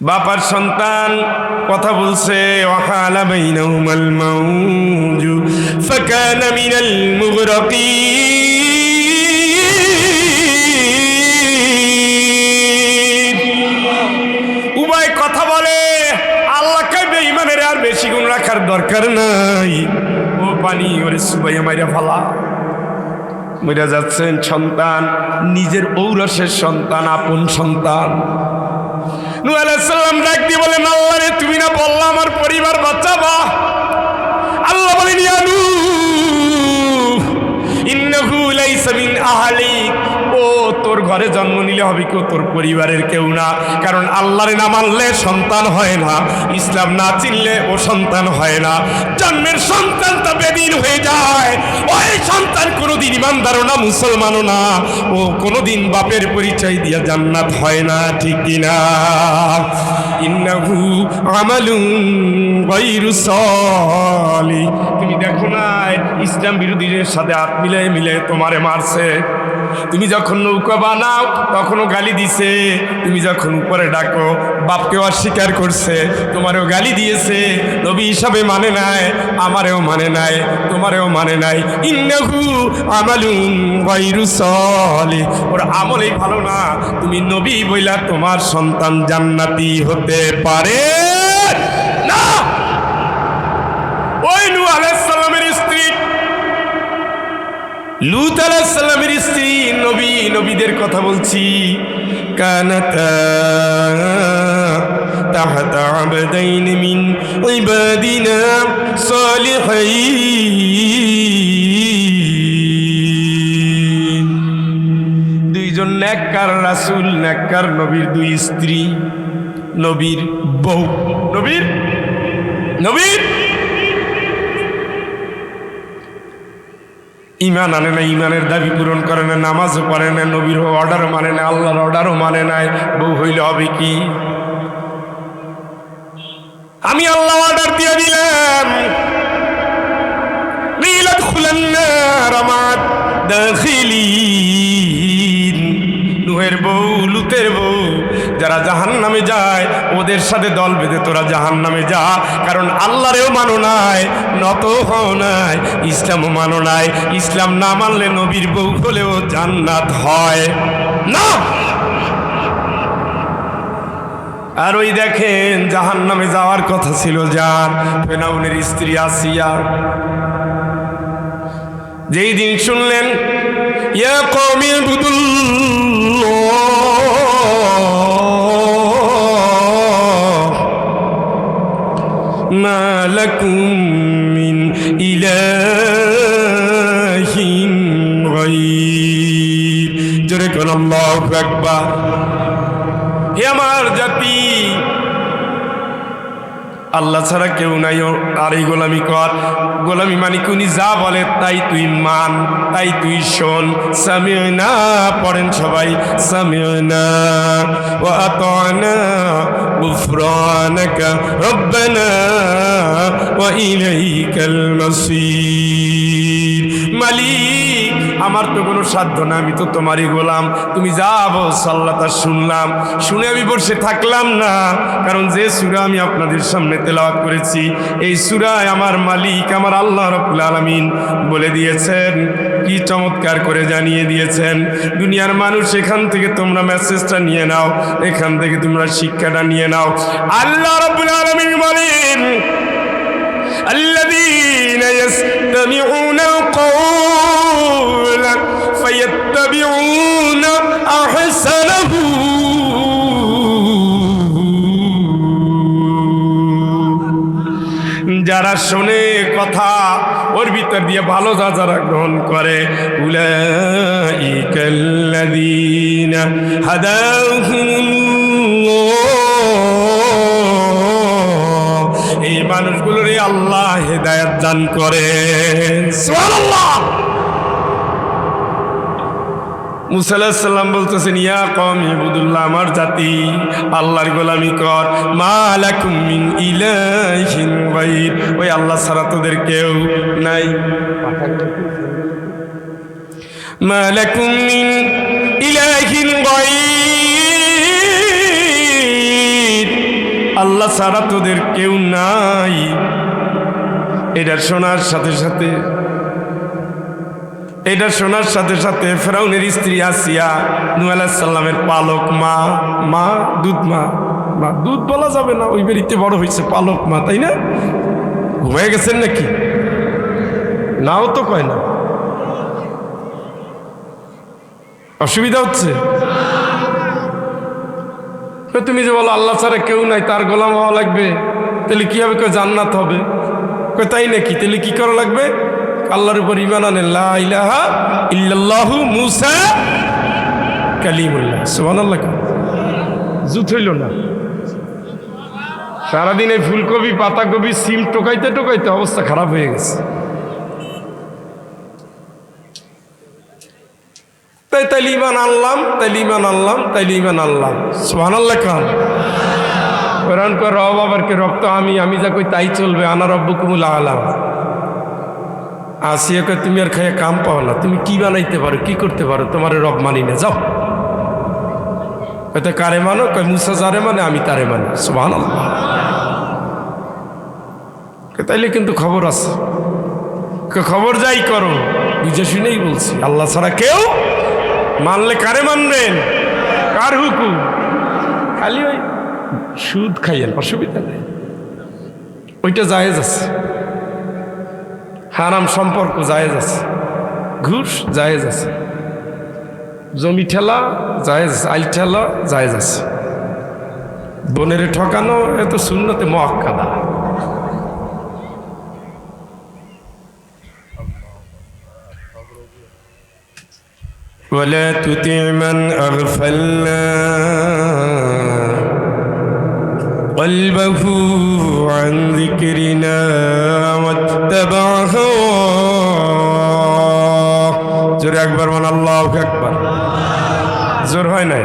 বাপার সন্তান কথা বলছে, ওয়াহালা বাইনাহুমাল মাউজু ফাকানা মিনাল মুগরাকিন। উভয় কথা বলে, আল্লাহকে বেঈমানের আর বেশি গুণ রাখার দরকার নাই। ও পানি ওরে সুবাইয়া মাইরা ফালা। মরে যাচ্ছেন সন্তান, নিজের ঔরসের সন্তান, আপন সন্তান। নূহ আলাইহিস সালাম ডাক দিয়ে বলেন, আল্লাহ রে, তুমি না বললা আমার পরিবার বাঁচাবা? আল্লাহ বলেন, ইয়া নূহ ইন্নাহু লাইসা মিন আহলিক। ও তোর ঘরে জন্ম নিলে হবে কেউ, তোর পরিবারের কেউ না। কারণ আল্লাহরে না মানলে সন্তান হয় না, ইসলাম না চিনলে ও সন্তান হয় না। জন্মের সন্তান তো বেদিন হয়ে যায়। ওই সন্তান কোনোদিন ইমানদারও না, মুসলমানও না। ও কোনোদিন বাপের পরিচয় দিয়ে জান্নাত হয় না, ঠিক কিনা? ইন্নাহু আমালুন গায়রু সালিহ। তুমি দেখো না, ইসলাম বিরোধীদের সাথে হাত মিলাই মিলাই তোমারে মারছে। তুমি যখন নৌকা বানাও তখনও গালি দিছে, তুমি যখন উপরে ডাকো বাপকেও অস্বীকার করছে, তোমারেও গালি দিয়েছে। নবী হিসাবে মানে নাই, আমারেও মানে নাই, তোমারেও মানে নাই। ইন্নাহু আমালুন গায়রু সালিহ। ওর আমলই ভালো না। তুমি নবী বইলা তোমার সন্তান জান্নাতি হতে পারে না। ওই নূহ আলাইহিস সালামের স্ত্রী, লূত আলাইহিস সালামের স্ত্রী, নবীদের কথা বলছি, কানাতা তাহতা আবদাইন মিন ইবাদিনা সালিহিন। দুইজন নেককার রাসূল, নেককার নবীর দুই স্ত্রী, নবীর বউ, নবীর ইমান আনে না, ইমানের দাবি পূরণ করে না, নামাজও পড়ে না, নবীর অর্ডারও মানে না, আল্লাহর অর্ডারও মানে নাই। বউ হইলে হবে কি? আমি আল্লাহ অর্ডার দিয়ে দিলাম, নূহের বউ, লূতের বউ, যারা জাহান্নামে যায় ওদের সাথে দল বেঁধে তোরা জাহান্নামে যা। কারণ আল্লাহরেও মানো নাই, নত হও নাই, ইসলামও মানো নাই। ইসলাম না মানলে নবীর বউ হলেও জান্নাত হয় না। আর ওই দেখেন জাহান্নামে যাওয়ার কথা ছিল যার, ফিরআউনের স্ত্রী আসিয়া, যেই দিন শুনলেন ইয়া কওমি ইবুদুল্লাহ মা লাকুম মিন ইলাহিন গায়র। জোরে কোন আল্লাহু আকবার। হে আমার জাতি, আল্লাহ ছাড়া কেউ নাই, আর এই গোলামি কর। গোলামি মানে উনি যা বলে তাই তুই মান, তাই তুই শোন। সামি'না পড়েন সবাই, সামি'না ওয়া আতা'না গুফরানাকা রব্বানা ওয়া ইলাইকাল মাসির। মালিক, আমার তো কোনো সাধ্য না, আমি তো তোমারই গোলাম। তুমি যা বলছো আল্লাহ তা শুনলাম, শুনে আমি বসে থাকলাম না। কারণ যে সূরা আমি আপনাদের সামনে তেলাওয়াত করেছি, এই সূরায় আমার মালিক, আমার আল্লাহ রাব্বুল আলামিন বলে দিয়েছেন, কি চমৎকার করে জানিয়ে দিয়েছেন। দুনিয়ার মানুষ, এখান থেকে তোমরা মেসেজটা নিয়ে নাও, এখান থেকে তোমরা শিক্ষাটা নিয়ে নাও। আল্লাহ রাব্বুল আলামিন বলেন, আল্লাযীনা ইসতামিউনাল কওলা ফায়াত্তাবিউনা আহসানাহু। যারা শোনে কথা, ওর ভিতর দিয়ে ভালো যা যারা গ্রহণ করে, উলাইকাল্লাযীনা হাদাহুমুল্লাহ, এই মানুষগুলোরে আল্লাহ হেদায়েত দান করে। সুবহানাল্লাহ। মুসা আলাইহিস সালাম বলতেছেন, ইয়া কওমি ইবুদুল্লাহ, আমার জাতি আল্লাহর গোলামি কর। মা লাকুম মিন ইলাহিন গায়র, ওই আল্লাহ ছাড়া তোদের কেউ নাই। মা লাকুম মিন ইলাহিন গায়র, আল্লাহ ছাড়া তোদের কেউ নাই। এটা শোনার সাথে সাথে ফেরাউনের স্ত্রী আসিয়া নূহ আলাইহিস সালামের পালক মা দুধ বলা যাবে না, ওই বাড়িতে বড় হয়েছে পালক মা, তাই না? ঘুমিয়ে গেছেন নাকি? নাও তো কয় না, অসুবিধা হচ্ছে। তুমি যে বলো আল্লাহ ছাড়া কেউ নাই, তার গোলাম হওয়া লাগবে, তাহলে কি হবে? জান্নাত হবে। তাই নাকি? তাহলে কি করা লাগবে? আল্লাহর উপর ঈমান আনেন, লা ইলাহা ইল্লাল্লাহু মুসা কালিমুল্লাহ। সুবহানাল্লাহ। জুত হইল না। সারাদিন এই ফুলকপি পাতাকপি সিম টোকাইতে অবস্থা খারাপ হয়ে গেছে। তাইলে ঈমান আনলাম। সুবহানাল্লাহ। কোরআন কর রব আবারকে রক্ত আমি যা কই তাই চলবে। আনা রব্বুকুমুল আ'লা। আসিয়াকে তুমি আর খাইয়া কাম পাও না, তুমি কি বানাইতে পারো, কি করতে পারো? তোমার রব মানি না, যাও। কয়তো কারে মানো? কয় মুসা যারে মানে আমি তারে মানি। সুবহানাল্লাহ। তাইলে কিন্তু খবর আছে, খবর যাই করো, বুঝে শুনেই বলছি। আল্লাহ ছাড়া কেউ মানলে কারে মানবেন? কার হুকুম? খালি ওই সুদ খাইয়েন, অসুবিধা নেই, ওইটা জায়েজ আছে। হারাম সম্পর্ক জায়েজ আছে, ঘুষ জায়েজ আছে, জমি ঠেলা জায়েজ আছে, আইল ঠেলা জায়েজ আছে, বোনের ঠকানো এত সুন্নতে মুআক্কাদা। ولا تطع من أغفلنا قلبه عن ذكرنا واتبع هواه। জোরে একবার বল আল্লাহু আকবার। জোর হয় নাই?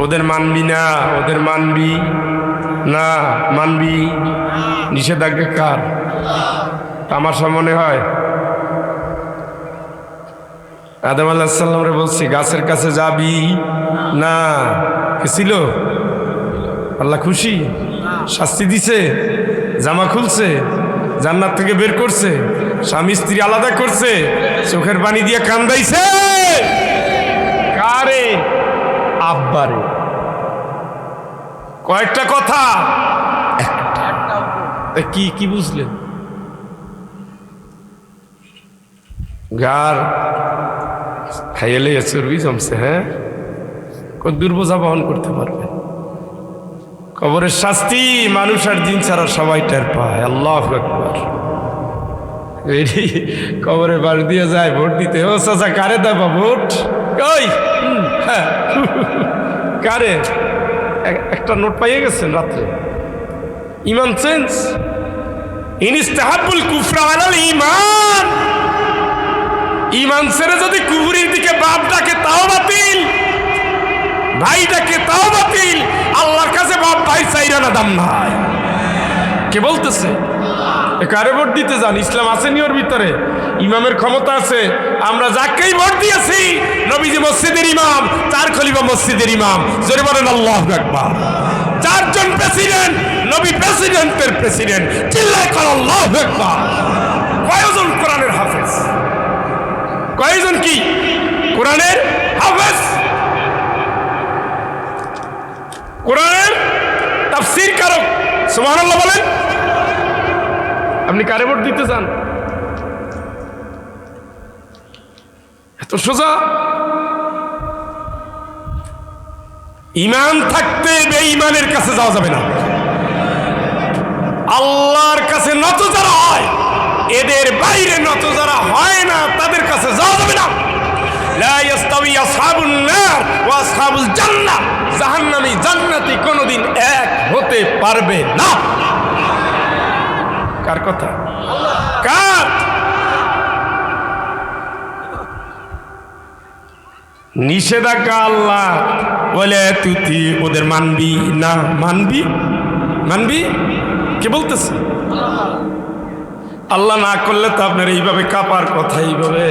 ওদের মানবি না, মানবি নিষেধাজ্ঞা কার? তামাশা মনে হয়? আদম আলাইহিস সালামরে বলছি গাছের কাছে যাবি না, ছিল? আল্লাহ খুশি? শাস্তি দিছে? জামা খুলছে? জান্নাত থেকে বের করছে? স্বামী স্ত্রী আলাদা করছে? চোখের পানি দিয়ে কান্দাইছে? কারে? আব্বারে। কয়েকটা কথা, কি বুঝলেন? গার খাইলে চর্বি জমছে। হ্যাঁ, দুর্বোঝা বহন করতে পারবে। কবরের শাস্তি মানুষ আর দিন ছাড়া সবাই টের পায়। আল্লাহু আকবার। কবরে বাড়ি দিয়ে যায় ভোট দিতে। ও চাচা, কারে দেবা ভোট? ওই কারে? একটা নোট পাইয়ে গেছেন রাত্রে। ইমান চেঞ্জ। ইনইস্তাহাবুল কুফরা আলাল ঈমান। ঈমান ছেড়ে যদি কুফরির দিকে বাপ ডাকে তাও বাতিল, ভাই ডাকে তাও বাতিল। আল্লাহর কাছে বাপ ভাই চাইরা না, দাম নাই। কে বলতেছে? কারে ভোট দিতে যান? ইসলাম আসেনি ওর ভিতরে? ইমামের ক্ষমতা আছে। আমরা যাকেই ভোট দিয়েছি, নবীজি মসজিদের ইমাম, 4 খলিফা মসজিদের ইমাম। জোরে বলেন আল্লাহু আকবার। 4 জন প্রেসিডেন্ট, নবী প্রেসিডেন্টের প্রেসিডেন্ট। চিল্লায় কর আল্লাহু আকবার। কয়জন কোরআনের হাফেজ? কয়জন কি কোরআনের হাফেজ? কোরআনের তাফসীর কারক। সুবহানাল্লাহ বলেন। আপনি কারে ভোট দিতে চান? এত সোজা। ঈমান থাকতে বেঈমানের কাছে যাওয়া যাবে না। আল্লাহর কাছে নত যারা হয়, এদের বাইরে নত যারা হয় না, তাদের কাছে যাওয়া যাবে না। লা ইস্তাবি আসহাবুন নার ওয়া আসহাবুল জান্নাহ। জাহান্নামী জান্নাতি কোনোদিন এক হতে পারবে না। কার কথা? কার? নিষেধাজ্ঞা আল্লাহ বলে তুই ওদের মানবি না। মানবি কে বলতেছে? আল্লাহ না করলে তো আপনার এইভাবে কাপার কথা। এইভাবে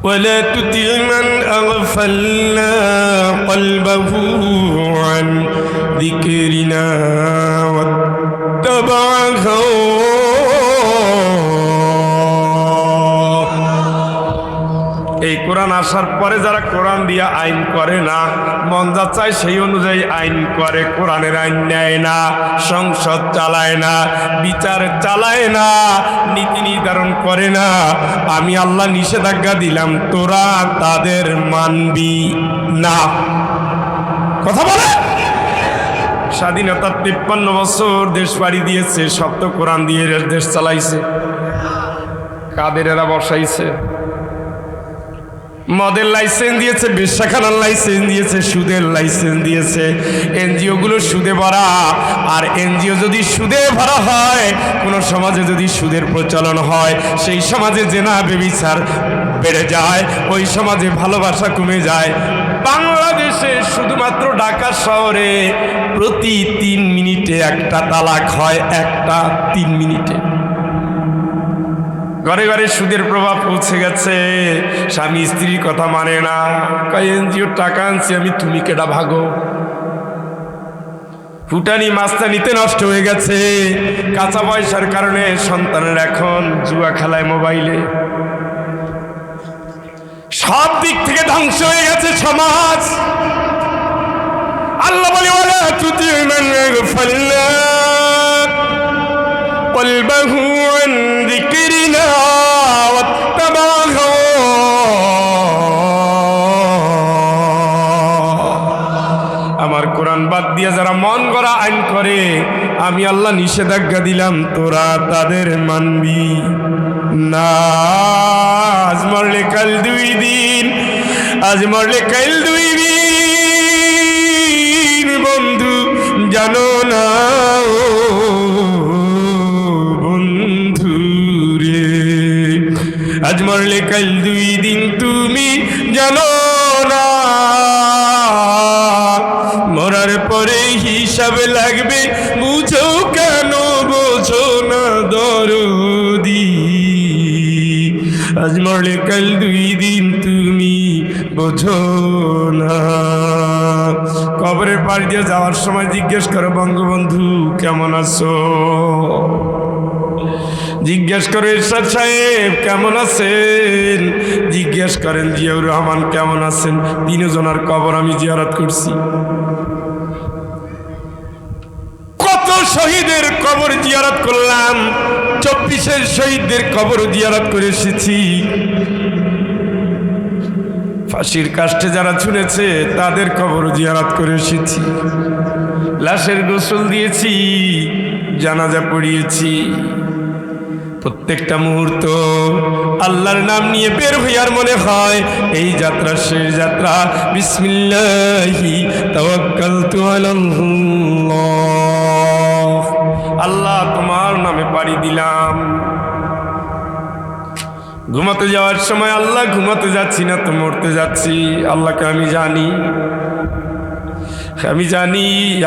ولا تطع من أغفلنا قلبه عن ذكرنا واتبع هواه। এই কোরআন আসার পরে যারা কোরআন দিয়ে আইন করে না, মন যা চায় সেই অনুযায়ী আইন করে, কোরআনের আইন নেয় না, সংসদ চালায় না, বিচার চালায় না, নীতি নির্ধারণ করে না, আমি আল্লাহ নিষেধাজ্ঞা দিলাম তোরা তাদের মানবি না। কথা বলে স্বাধীনতার 53 বছর দেশ পাড়ি দিয়েছে, সব তো কোরআন দিয়ে দেশ চালাইছে। কাদের এরা বসাইছে? মদের লাইসেন্স দিয়েছে, বেশ্যাখানার লাইসেন্স দিয়েছে, সুদের লাইসেন্স দিয়েছে। এনজিও গুলো সুদে ভরা, আর এনজিও যদি সুদে ভরা হয়, কোনো সমাজে যদি সুদের প্রচলন হয়, সেই সমাজে জেনা ব্যভিচার বেড়ে যায়, ওই সমাজে ভালোবাসা কমে যায়। বাংলাদেশে শুধুমাত্র ঢাকা শহরে প্রতি 3 মিনিটে একটা তালাক হয়, একটা 3 মিনিটে। ঘরে ঘরে সুদের প্রভাব পৌঁছে গেছে। স্বামী স্ত্রীর কথা মানে না, কয় এনজিওর টাকা আনছি আমি, তুমি কেডা ভাগো। ফুটানি মাস্তানিতে নষ্ট হয়ে গেছে। কাঁচা পয়সার কারণে সন্তানের এখন জুয়া খেলায়, মোবাইলে, সব দিক থেকে ধ্বংস হয়ে গেছে সমাজ। আল্লাহ বলে ওয়ালা তুতি মান আগফালনা কলবাহু আন যিকরিনা ওয়াত্তাবা আমার কোরআন বাদ দিয়ে যারা মন গড়া আইন করে, আমি আল্লাহ নিষেধাজ্ঞা দিলাম তোরা তাদের মানবি না। আজ মরলে কাল 2 দিন, আজ মরলে কাল 2 দিন, বন্ধু জানো না বন্ধু রে, আজ মরলে কাল 2 দিন, তুমি জানো না মরার পরে হিসাব লাগবে, বুঝো কেন বোঝো না দরদি, আজ মরলে কাল 2 দিন, তুমি বোঝো না। কবরের পাড়ি দিয়ে যাওয়ার সময় জিজ্ঞেস করো বঙ্গবন্ধু কেমন আছো, জিজ্ঞেস করে এরশাদ সাহেব কেমন আছেন, জিজ্ঞেস করেন জিয়াউর রহমান কেমন আছেন। 3 জনের কবর আমি জিয়ারত করছি। কত শহীদের কবর জিয়ারত করলাম, 24-এর শহীদদের কবর জিয়ারত করে এসেছি। ফাঁসির কাষ্টে যারা ঝুলেছে তাদের কবর জিয়ারত করে এসেছি। লাশের গোসল দিয়েছি, জানাজা পড়িয়েছি। প্রত্যেকটা মুহূর্ত আল্লাহর নাম নিয়ে বের হইয়ার মনে হয় এই যাত্রা শেষ যাত্রা। বিসমিল্লাহি তাওয়াক্কালতু আলাল্লাহ, আল্লাহ তোমার নামে পাড়ি দিলাম। ঘুমাতে যাওয়ার সময় আল্লাহ ঘুমাতে যাচ্ছি না তো মরতে যাচ্ছি। আল্লাহকে আমি জানি, আমি জানি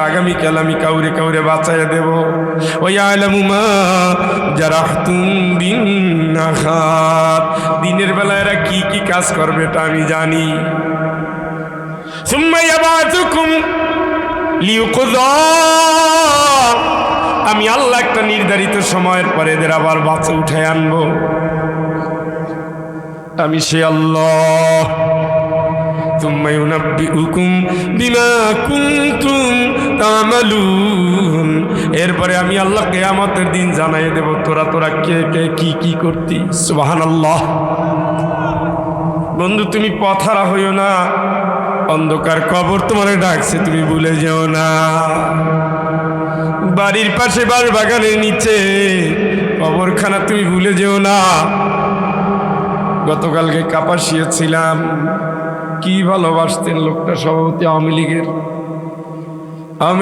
আগামীকাল আমি কাউরে কাউরে বাঁচাইয়া দেব। ওই আলামু মা জারাহতুম বিন নাহার, দিনের বেলা এরা কি কি কাজ করবে এটা আমি জানি। সুম্মা ইয়াবাতুকুম লিউকযা, আমি আল্লাহ একটা নির্ধারিত সময়ের পরে এদের আবার বাঁচা উঠায় আনবো। আমি সে আল্লাহ। সুম্মা ইউনাব্বিউকুম বিমা কুনতুম তা'মালুন, এরপরে আমি আল্লাহ কিয়ামতের দিন জানাই দেব তোরা কে কে কি কি করতি। সুবহানাল্লাহ। বন্ধু তুমি পথহারা হইও না, অন্ধকার কবর তোমারে ডাকছে, তুমি ভুলে যেও না। বাড়ির পাশে বাগানের নিচে কবরখানা, তুমি ভুলে যেও না। গতকালকে কাপাসিয়া ছিলাম, কি ভালোবাসতেন লোকটা, সভাপতি আওয়ামী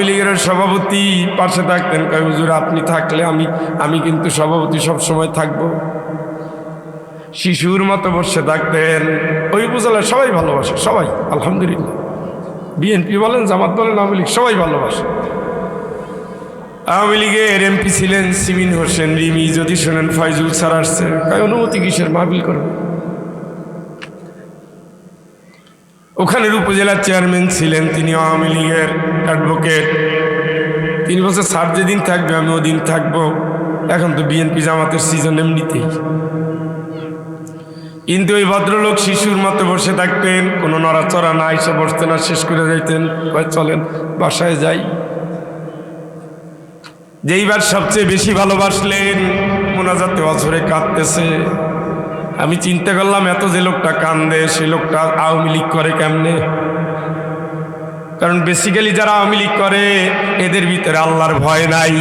লীগের সভাপতি পাশে থাকতেন। কয় হুজুর আপনি থাকলে আমি কিন্তু সভাপতি সব সময় থাকবো। শিশুর মতো বসে থাকতেন। ওই উপজেলার সবাই ভালোবাসে, সবাই আলহামদুলিল্লাহ। বিএনপি বলেন, জামাত বলেন, আওয়ামী লীগ সবাই ভালোবাসে। আওয়ামী লীগের এমপি ছিলেন সিমিন হোসেন রিমি, যদি শোনেন ফয়জুল স্যার আসছে, কয় অনুমতি কিসের, মাহফিল করবে। ওখানের উপজেলার চেয়ারম্যান ছিলেন, তিনি আওয়ামী লীগের অ্যাডভোকেট। 3 বছর স্যার যেদিন থাকবে আমি ওদিন থাকবো। এখন তো বিএনপি জামাতের সিজন এমনিতেই। কিন্তু ওই ভদ্রলোক শিশুর মতো বসে থাকতেন, কোনো নড়াচড়া না, এসে বসতেন আর শেষ করে যাইতেন, চলেন বাসায় যাই। যেইবার সবচেয়ে বেশি ভালোবাসলেন, মোনাজাতে অঝরে কাঁদতেছে। আমি চিন্তা করলাম, এত যে লোকটা কান্দে সে লোকটা আওয়ামী লীগ করে কেমনে? কারণ বেসিক্যালি যারা আওয়ামী লীগ করে এদের ভিতরে আল্লাহর ভয় নাই।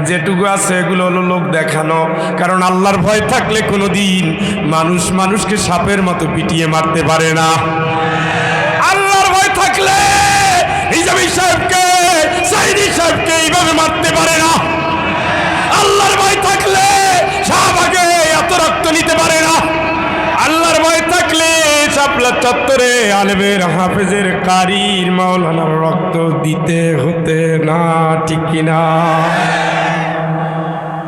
যেটুকু আছে এগুলো হলো লোক দেখানো। কারণ আল্লাহর ভয় থাকলে কোনোদিন মানুষ মানুষকে সাপের মতো পিটিয়ে মারতে পারে না। আল্লাহর ভয় থাকলে হিজাবি সাহেবকে, সাইদি সাহেবকে এইভাবে মারতে পারে না। আল্লাহর ভয় থাকলে শাহবাগে এত রক্ত নিতে পারে না। আল্লাহর ভয় থাকলে শাপলা চত্বরে আলেমের, হাফেজের, কারির, মাওলানার রক্ত দিতে হতে না, ঠিক কিনা?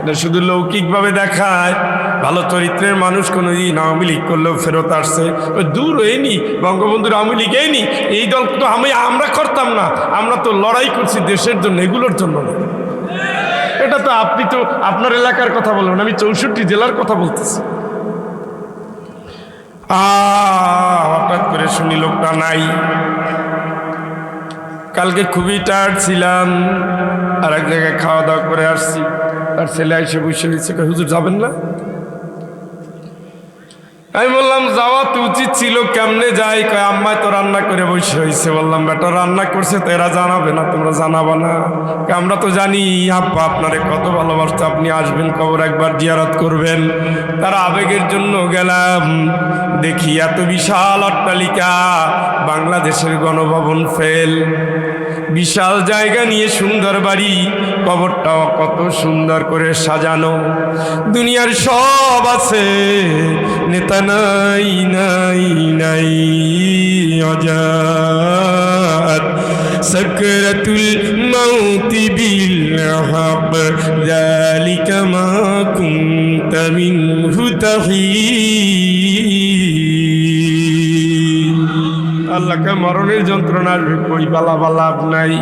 এটা শুধু লৌকিকভাবে দেখায়। ভালো চরিত্রের মানুষ কোনোদিন আওয়ামী লীগ করলেও ফেরত আসছে। দূর হয়নি, বঙ্গবন্ধুর আওয়ামী লীগ হয়নি, এই দল তো আমরা করতাম না, আমরা তো লড়াই করছি দেশের জন্য, এগুলোর জন্য না। এটা তো আপনি তো আপনার এলাকার কথা বলবেন, আমি 64 জেলার কথা বলতেছি। হঠাৎ করে শুনি লোকটা নাই। কালকে খুবই টায়ার্ড ছিলাম, আর এক জায়গায় খাওয়া দাওয়া করে আসছি। আর ছেলে এসে বসে দিচ্ছে, হুজুর যাবেন না? আমি বললাম যাওয়া তো উচিত ছিল, কেমনে যাই? কয় আম্মায় তো রান্না করে বসে হয়েছে। বললাম বেটা রান্না করছে তো এরা জানাবে না, তোমরা জানাবা না? আমরা তো জানি আব্বা আপনারে কত ভালোবাসতো, আপনি আসবেন, কবর একবার জিয়ারত করবেন। তারা আবেগের জন্য গেলাম, দেখি এত বিশাল অট্টালিকা, বাংলাদেশের গণভবন ফেল, বিশাল জায়গা নিয়ে সুন্দর বাড়ি, কবরটাও কত সুন্দর করে সাজানো। দুনিয়ার সব আছে, নেতা নাই নাই নাই। অজাত সাকরাতুল মাউতি বিল হক, যালিকা মা কুনতা মিনহু তাহিদ। আল্লাহকে মরণের যন্ত্রণা আসবে, কই বালা লাভ নাই।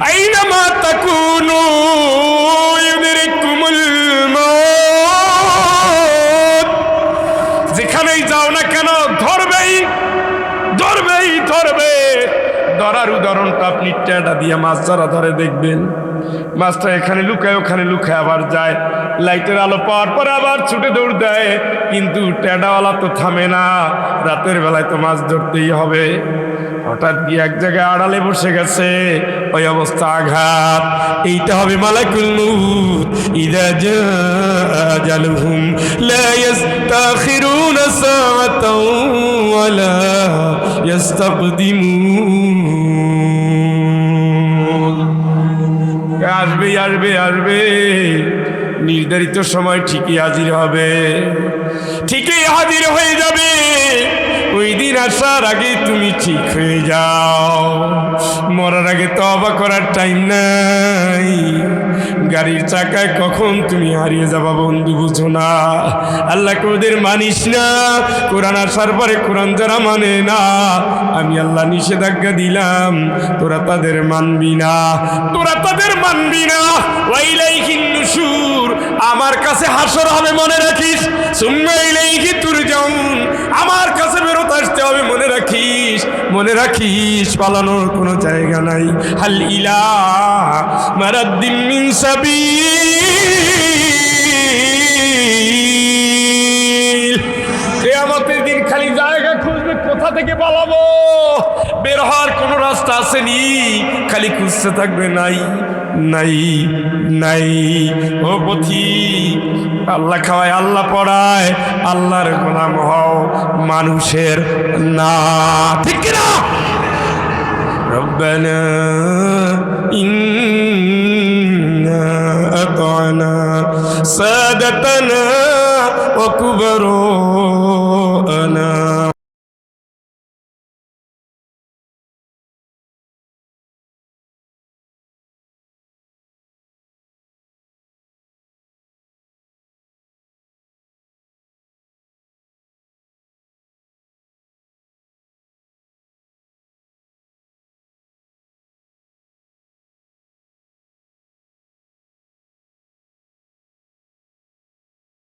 আইনামা তাকুনু ইউদরিকুমুল মাউত, যেখানেই যাও না কেন ধরবেই ধরবেই ধরবে। ধরার উদাহরণটা আপনি টেডা দিয়ে মাছ যারা ধরে দেখবেন, মাছটা এখানে লুকায় ওখানে লুকায় আবার যায়, লাইটের আলো পাওয়ার পরে আবার ছুটে দৌড় দেয়। কিন্তু টেডাওয়ালা তো থামে না, রাতের বেলায় তো মাছ ধরতেই হবে। হঠাৎ গিয়ে এক জায়গায় আড়ালে বসে গেছে, ওই অবস্থা আঘাত। এইটা হবে মালাকুল মউত, ইযা জাআ আজালুহুম লা ইস্তাখিরুনা সাআতাও ওয়া লা ইস্তাকদিমুন। আসবে আসবে আসবে, নির্ধারিত সময় ঠিকই হাজির হবে, ঠিকই হাজির হয়ে যাবে। ওই দিন আসার আগে তুমি ঠিক হয়ে যাও। মরার আগে তওবা করার টাইম নাই। গাড়ির চাকায় কখন তুমি হারিয়ে যাবা বন্ধু বুঝো না। আল্লাহকে ওদের মানিস না। কোরআন আসার পরে কোরআন যারা মানে না, আমি আল্লাহ নিষেধাজ্ঞা দিলাম, তোরা তাদের মানবি না, তোরা তাদের মানবি না। ওয়াইলাইহিন নুশুর, আমার কাছে হাসর হবে মনে রাখিস। সুম্মা ইলাইহি তুরজাউন, আমার কাছে ফেরত আসতে হবে মনে রাখিস। মনে রাখিস, পালানোর কোনো জায়গা নাই। হাল ইলা মারাদ্দিন মিন সাবিল, কিয়ামতের দিন খালি জায়গা খুঁজবে, কোথা থেকে পালাবো, বের হওয়ার কোনো রাস্তা আসেনি, খালি খুঁজতে থাকবে নাই নাই নাই। ও পথিক, আল্লাহ খাওয়ায়, আল্লাহ পড়ায়, আল্লাহর গোলাম হও, মানুষের না, ঠিক কিনা? রব্বানা ইন্না আতানা সাদাতানা ওয়া কুবরা